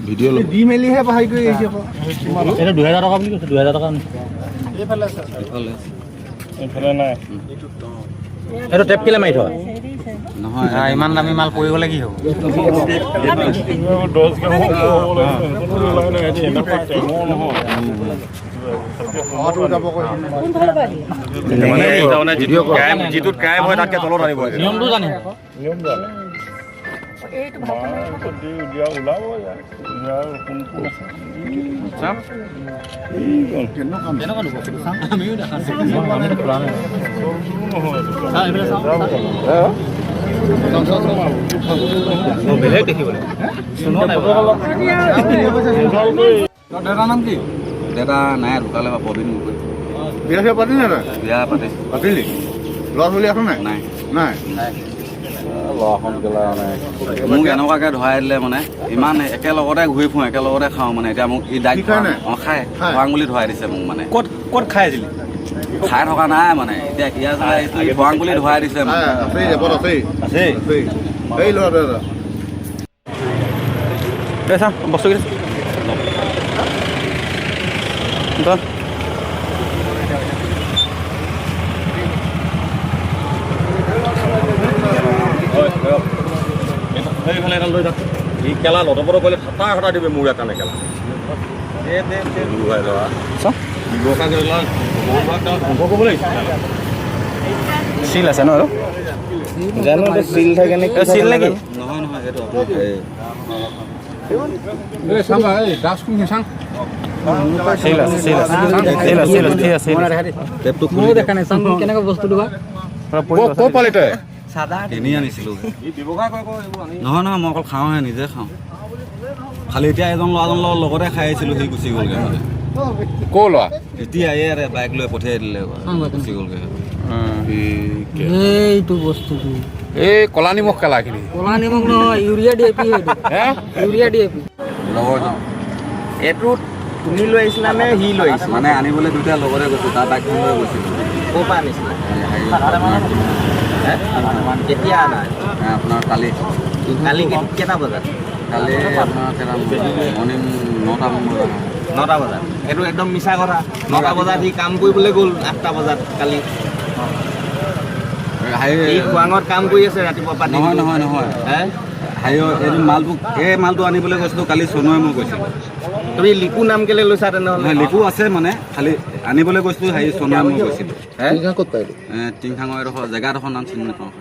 video' ল'ব দি মেলিহে পাহৰি কৰি আহিছে আকৌ এটা 2000 টকা বুলি কৈছে 2000 টকা এইফালে এইফালে নাই এইটো টেপ কিলে মাৰি থোৱা নহয় ইমান দামী মাল পৰি গ'লে কি হ'ব 10 গ্ৰাম যিটোত ক্ৰাইম হয় তাতকে তলত আনিব নিয়মটো জানে নিয়ম জানে ওলাব ইয়াৰ কোনটো আমিও দেখা বেলেগ দেখিবলৈ দাদাৰ নাম কি দাদা নাই ঢুকালে বা প্ৰবীণ গগৈ বিয়া চিয়া পাতিলি নাই বিয়া পাতে পাতিলি ল'ৰা ছোৱালী আছে নাই নাই নাই মোক এনেকুৱাকে ধৰাই দিলে মানে ইমান একেলগতে ঘূৰি ফুৰোঁ একেলগতে খাওঁ মানে এতিয়া মোক ই দায়িত্ব অঁ খায় খোৱাং বুলি ধৰাই দিছে মোক মানে ক'ত ক'ত খাই আছিলি খাই থকা নাই মানে এতিয়া ইয়াৰ খোৱাং বুলি ধৰাই দিছে মানে আছেই এপত আছেই আছে আছেই এই ল'ৰা দাদা চা বস্তু সেইফালে এডাল লৈ যাওক ই কেলা লটপট কৰিলে ফটা ফটা দিবি মোৰ কাৰণে কেলা চিল আছে ন আৰু জানো চিল থাকে নেকি চিল নেকি নহয় নহয় সেইটো চাং এই দাস কোন চাং চিল আছে চিল আছে চিল আছে চিল আছে আছে টেপটো খুলি দেখা নাই চাম কেনেকুৱা বস্তু দিবা ক'ৰ পালি তই কিনি আনিছিলোঁ নহয় নহয় মই অকল খাওঁহে নিজে খাওঁ খালি এতিয়া এজন ল'ৰাজনৰ লগতে খাই আহিছিলোঁ সি গুচি গ'লগৈ মানে ক'ৰ ল'ৰা এতিয়া ইয়াৰে বাইক লৈ পঠিয়াই দিলে গুচি গ'লগৈ এইটো বস্তুটো এই ক'লা নিমখ কালাখিনি ক'লা নিমখ নহয় ইউৰিয়া ডিএপি সেইটো হে ইউৰিয়া ডিএপি লগৰজন এইটো তুমি লৈ আহিছিলা নে সি লৈ আহিছিলা মানে আনিবলৈ দুটা লগতে গৈছোঁ তাৰ বাইকখন লৈ গৈছিলোঁ ক'ৰ পৰা আনিছিলা কেতিয়া আনা আপোনাৰ কালি কালি কেইটা বজাত কালি আপোনাৰ কেইটা মৰ্ণিং 9টামান বজাত 9টা বজাত এইটো একদম মিছা কথা 9টা বজাত সি কাম কৰিবলৈ গ'ল 8টা বজাত কালি এই খোৱাঙত কাম কৰি আছে ৰাতিপুৱা পাতি নহয় নহয় নহয় এইটো মালটো এই মালটো আনিবলৈ গৈছিলোঁ কালি চনুৱে মই গৈছিলোঁ তুমি লিকু নাম কেলৈ লৈছা তেনেহ'লে নহয় লিকু আছে মানে খালি আনিবলৈ গৈছিলোঁ চনুৱে মই গৈছিলোঁ ক'ত পাইলি টিংখাঙৰ এডোখৰ জেগাডোখৰ নাম চিনি নাপাওঁ